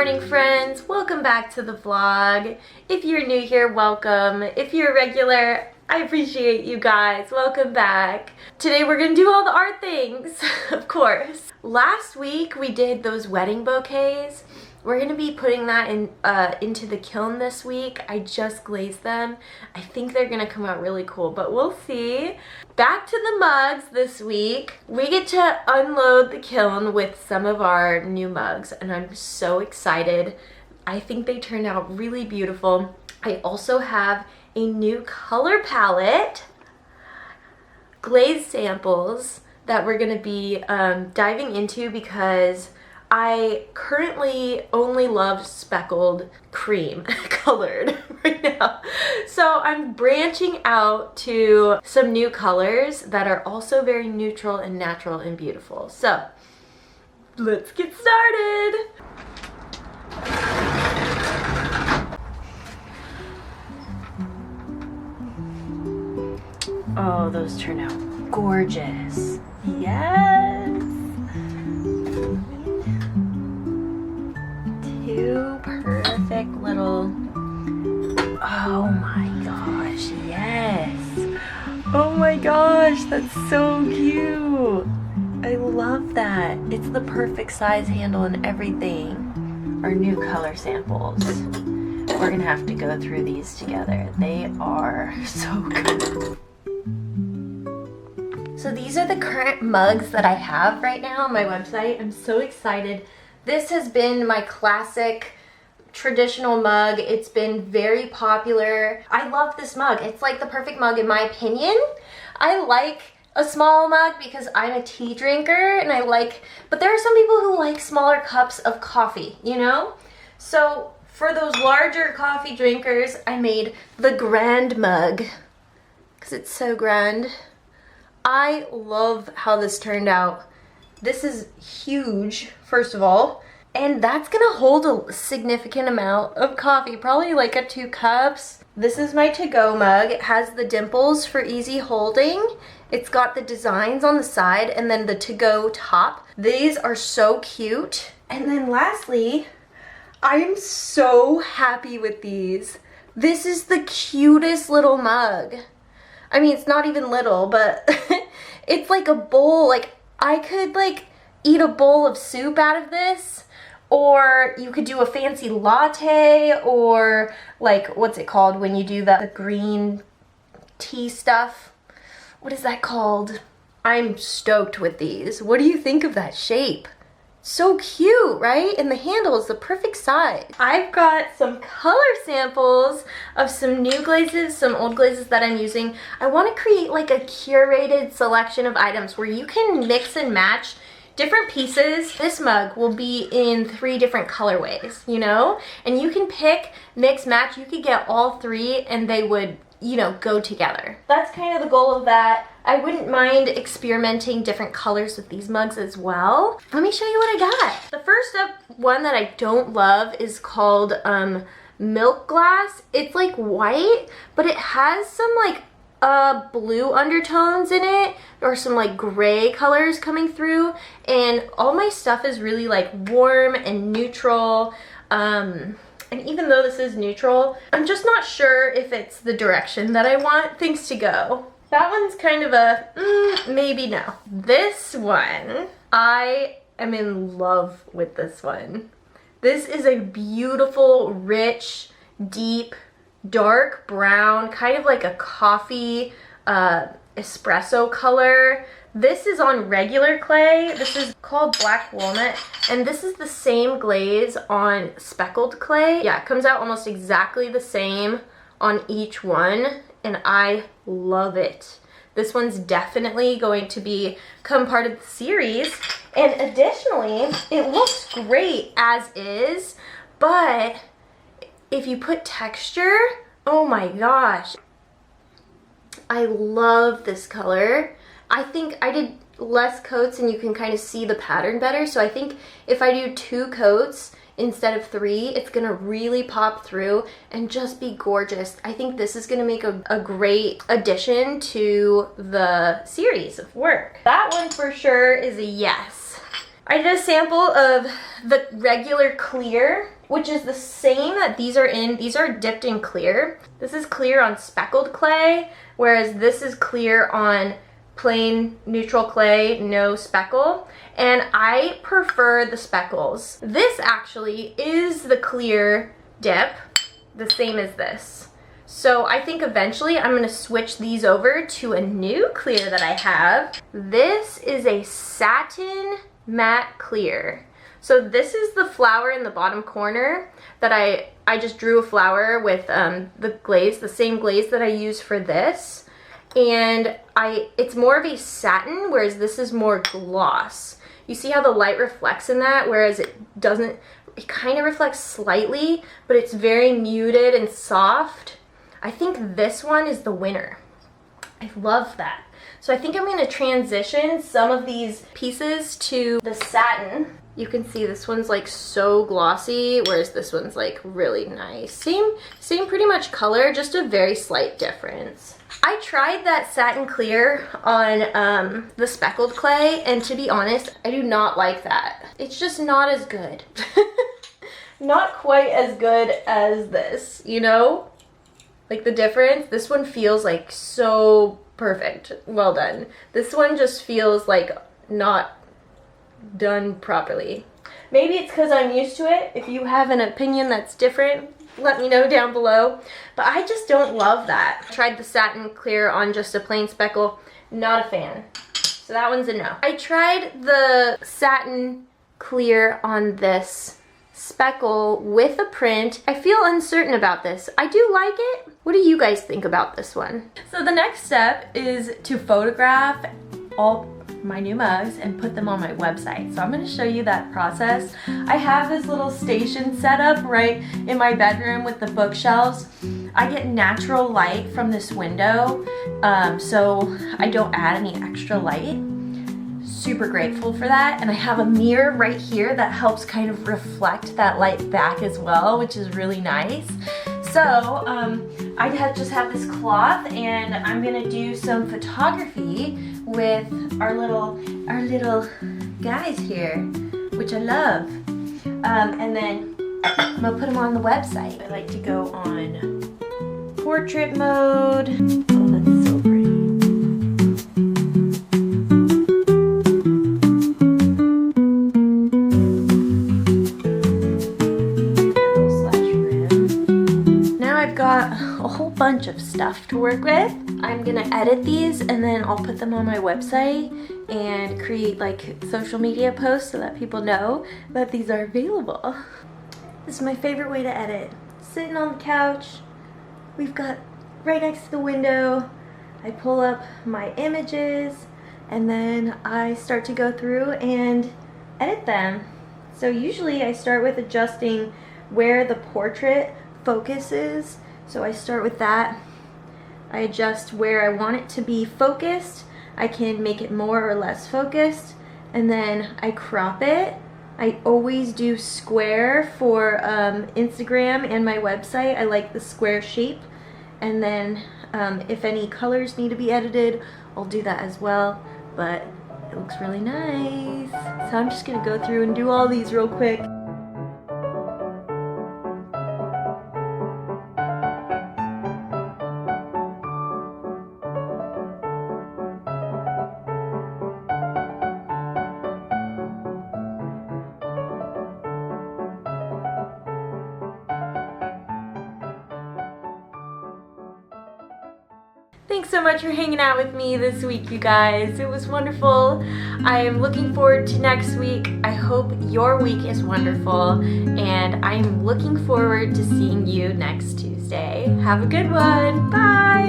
morning, friends. Welcome back to the vlog. If you're new here, welcome. If you're a regular, I appreciate you guys. Welcome back. Today we're gonna do all the art things, of course. Last week we did those wedding bouquets. We're gonna be putting that in into the kiln this week. I just glazed them. I think they're gonna come out really cool, but we'll see. Back to the mugs this week. We get to unload the kiln with some of our new mugs, and I'm so excited. I think they turned out really beautiful. I also have a new color palette, glaze samples that we're gonna be diving into because I currently only love speckled cream colored right now. So I'm branching out to some new colors that are also very neutral and natural and beautiful. So let's get started. Oh, those turn out gorgeous. Yes. Two perfect little, oh my gosh, yes. Oh my gosh, that's so cute. I love that. It's the perfect size handle and everything. Our new color samples. We're gonna have to go through these together. They are so good. So these are the current mugs that I have right now on my website. I'm so excited. This has been my classic traditional mug. It's been very popular. I love this mug. It's like the perfect mug in my opinion. I like a small mug because I'm a tea drinker and but there are some people who like smaller cups of coffee, you know? So for those larger coffee drinkers, I made the grand mug because it's so grand. I love how this turned out. This is huge, first of all, and that's gonna hold a significant amount of coffee, probably like 2 cups. This is my to-go mug. It has the dimples for easy holding. It's got the designs on the side and then the to-go top. These are so cute. And then lastly, I'm so happy with these. This is the cutest little mug. I mean, it's not even little, but it's like a bowl. Like, I could eat a bowl of soup out of this, or you could do a fancy latte, or what's it called when you do the green tea stuff? What is that called? I'm stoked with these. What do you think of that shape? So cute, right? And the handle is the perfect size. I've got some color samples of some new glazes, some old glazes that I'm using. I want to create a curated selection of items where you can mix and match different pieces. This mug will be in 3 different colorways, you know? And you can pick, mix, match. You could get all 3 and they would, you know, go together. That's kind of the goal of that. I wouldn't mind experimenting different colors with these mugs as well. Let me show you what I got. The first up one that I don't love is called Milk Glass. It's white, but it has some blue undertones in it, or some gray colors coming through, and all my stuff is really warm and neutral. And even though this is neutral, I'm just not sure if it's the direction that I want things to go. That one's kind of a maybe no. This one, I am in love with this one. This is a beautiful, rich, deep, dark brown, kind of like a coffee espresso color. This is on regular clay. This is called Black Walnut, and this is the same glaze on speckled clay. Yeah, it comes out almost exactly the same on each one, and I love it. This one's definitely going to become part of the series, and additionally, it looks great as is, but if you put texture, oh my gosh. I love this color. I think I did less coats and you can kind of see the pattern better. So I think if I do 2 coats instead of 3, it's gonna really pop through and just be gorgeous. I think this is gonna make a great addition to the series of work. That one for sure is a yes. I did a sample of the regular clear, which is the same that these are in. These are dipped in clear. This is clear on speckled clay, whereas this is clear on plain neutral clay, no speckle. And I prefer the speckles. This actually is the clear dip, the same as this. So I think eventually I'm gonna switch these over to a new clear that I have. This is a satin matte clear. So this is the flower in the bottom corner that I just drew a flower with the glaze, the same glaze that I use for this. And it's more of a satin, whereas this is more gloss. You see how the light reflects in that, whereas it doesn't, it kind of reflects slightly, but it's very muted and soft. I think this one is the winner. I love that. So I think I'm going to transition some of these pieces to the satin. You can see this one's like so glossy, whereas this one's like really nice. Same pretty much color, just a very slight difference. I tried that satin clear on the speckled clay, and to be honest, I do not like that. It's just not as good. Not quite as good as this, you know? Like the difference, this one feels like so perfect. Well done. This one just feels like not done properly. Maybe it's because I'm used to it. If you have an opinion that's different, let me know down below. But I just don't love that. I tried the satin clear on just a plain speckle. Not a fan. So that one's a no. I tried the satin clear on this speckle with a print. I feel uncertain about this. I do like it. What do you guys think about this one? So the next step is to photograph all my new mugs and put them on my website. So I'm going to show you that process. I have this little station set up right in my bedroom with the bookshelves. I get natural light from this window, so I don't add any extra light. Super grateful for that. And I have a mirror right here that helps kind of reflect that light back as well, which is really nice. So I just have this cloth, and I'm gonna do some photography with our little guys here, which I love. And then I'm gonna put them on the website. I like to go on portrait mode. Oh, that's so pretty. A whole bunch of stuff to work with. I'm gonna edit these and then I'll put them on my website and create like social media posts so that people know that these are available. This is my favorite way to edit. Sitting on the couch, we've got right next to the window, I pull up my images and then I start to go through and edit them. So usually I start with adjusting where the portrait focus is. So I start with that. I adjust where I want it to be focused. I can make it more or less focused, and then I crop it. I always do square for Instagram and my website. I like the square shape. And then if any colors need to be edited, I'll do that as well. But it looks really nice. So I'm just gonna go through and do all these real quick. Thanks so much for hanging out with me this week, you guys. It was wonderful. I am looking forward to next week. I hope your week is wonderful, and I'm looking forward to seeing you next Tuesday. Have a good one. Bye!